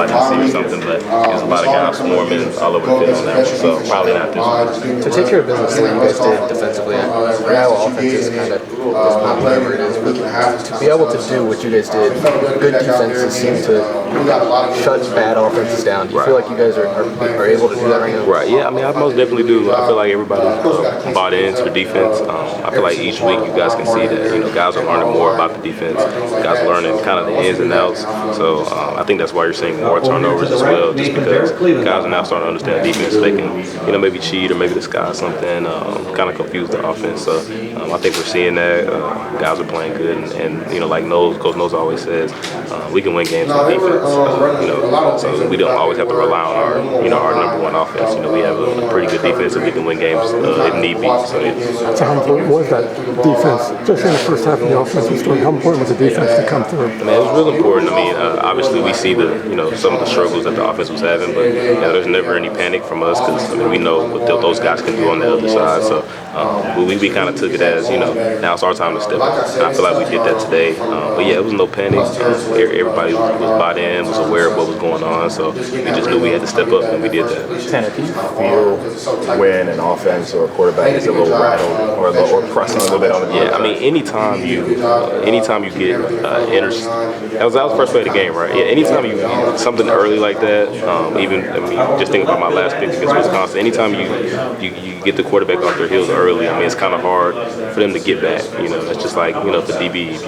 I didn't see or something, but there's a lot of guys swarming all over the field on that one, so probably not this one. To take care of business the way you guys did defensively, I know offense is kind of not whatever it is, but to be able to do what you guys did, good defenses seem to shut bad offenses down. Do you feel like you guys are able to do that right now? Right, yeah, I mean, I most definitely do. I feel like everybody bought into the defense. I feel like each week you guys can see that, guys are learning more about the defense. Guys are learning kind of the ins and outs. So I think that's why you're seeing more turnovers as well, just because guys are now starting to understand defense. They can, maybe cheat or maybe disguise something, kind of confuse the offense. So I think we're seeing that. Guys are playing good, and like Coach Knowles always says, we can win games on defense. So we don't always have to rely on our number one offense. We have a pretty good defense, and we can win games if need be. So how important was that defense, especially in the first half of the offensive story? How important was the defense to come through? I mean, it was real important. I mean, obviously we see some of the struggles that the offense was having, but there's never any panic from us because we know what those guys can do on the other side. So we kind of took it as now it's our time to step up. And I feel like we did that today. But yeah, it was no panic. Everybody was bought in, was aware of what was going on. So we just knew we had to step up, and we did that. Tanner, do you feel when an offense or a quarterback is a little rattled or pressing a little bit on the Yeah, I mean, anytime you get that was the first play of the game, right? Yeah, anytime you something early like that, just think about my last pick against Wisconsin. Anytime you get the quarterback off their heels early, I mean, it's kind of hard for them to get back. It's just like the DB.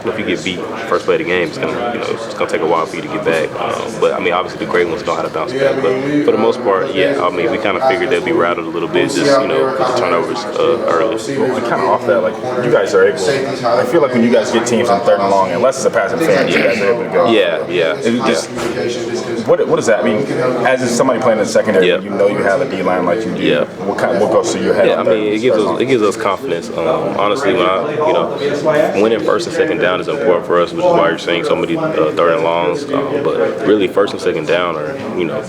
If you get beat first play of the game, it's gonna take a while for you to get back. But I mean, obviously the great ones know how to bounce back. But for the most part, yeah, I mean, we kind of figured they'd be rattled a little bit, just with the turnovers early. Well, kind of off that, like you guys are able. I feel like when you guys get teams on third and long, unless it's a passing fan, you guys are able to go. Yeah. What does that mean? As somebody playing in the secondary, you have a D line like you do. Yeah. What goes through your head? Yeah, I mean, it gives us confidence. Honestly, when winning first and second down is important for us, which is why you're seeing so many third and longs. But really, first and second down are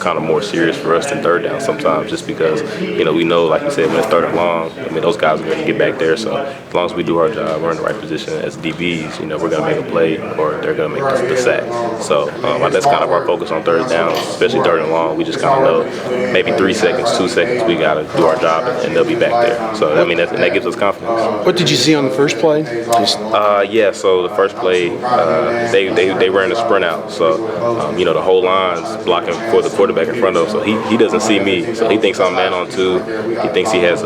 kind of more serious for us than third down sometimes, just because we know, like you said, when it's third and long, I mean those guys are going to get back there. So as long as we do our job, we're in the right position as DBs. We're going to make a play or they're going to make the sack. So that's kind of our focus on third down, especially third and long. We just kind of know maybe 3 seconds, 2 seconds, we got to do our job and they'll be back there. So I mean that gives us confidence. What did you see on the first play? So the first play, they ran a sprint out. So, the whole line's blocking for the quarterback in front of him. So he doesn't see me. So he thinks I'm man on two. He thinks he has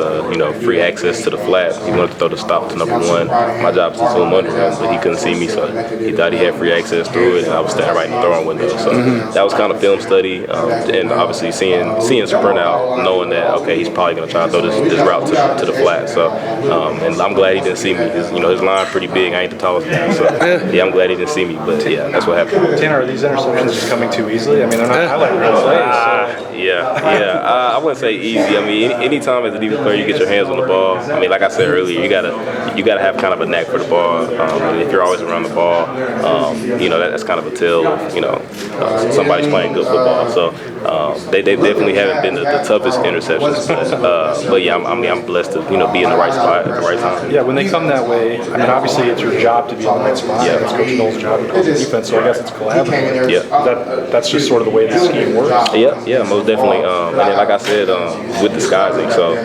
free access to the flat. He wanted to throw the stop to number one. My job is to zoom under him, but he couldn't see me. So he thought he had free access through it, and I was standing right in the throwing window. So that was kind of film study, and obviously seeing sprint out, knowing that okay, he's probably going to try to throw this route to the flat. So, and I'm glad he didn't see me because his line pretty big. I ain't the tallest guy, so yeah, I'm glad he didn't see me. But yeah, that's what happened. Tanner, are these interceptions just coming too easily? I mean, they're not highlight real plays. I wouldn't say easy. I mean, anytime as a defensive player you get your hands on the ball, I mean, like I said earlier, you gotta have kind of a knack for the ball. If you're always around the ball, that's kind of a tell of somebody's playing good football. So they definitely haven't been the toughest interceptions, but yeah, I'm blessed to be in the right spot at the right time. Yeah, when they come that way, I mean, obviously it's your job to be in the right spot. Yeah, it's Coach Knowles' job to coach the defense, so I guess it's collaborative. Yeah, that's just sort of the way the scheme works. Yeah, most definitely. And then, like I said, with disguising, so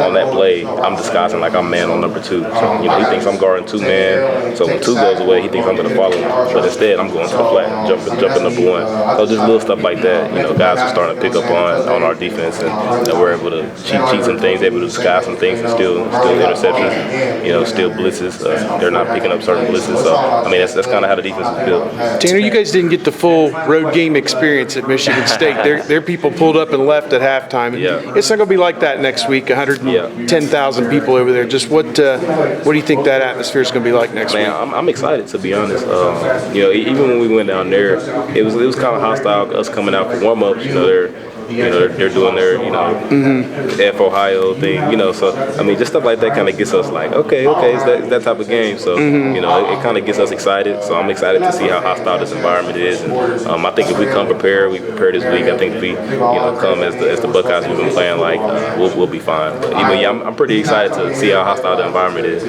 on that play, I'm disguising like I'm man on number two. So he thinks I'm guarding two man. So when two goes away, he thinks I'm going to follow him. But instead, I'm going to the flat, jumping number one. So just little stuff like that, guys are starting to pick up on our defense, and we're able to cheat some things, able to disguise some things, and still interceptions, still blitzes. They're not picking up certain blitzes. So I mean, that's kind of how the defense is built. Tanner, you guys didn't get the full road game experience at Michigan State. Their people pulled up and left at halftime. It's not going to be like that next week. 110,000 people over there. Just what do you think that atmosphere is going to be like next week? I'm excited, to be honest. Even when we went down there, it was kind of hostile us coming out for warm ups. They're doing their F Ohio thing. So I mean, just stuff like that kind of gets us like, okay, it's that type of game. So it kind of gets us excited. So I'm excited to see how hostile this environment is, and I think if we come prepared, we prepare this week. I think if we come as the Buckeyes we've been playing like, we'll be fine. But I'm pretty excited to see how hostile the environment is.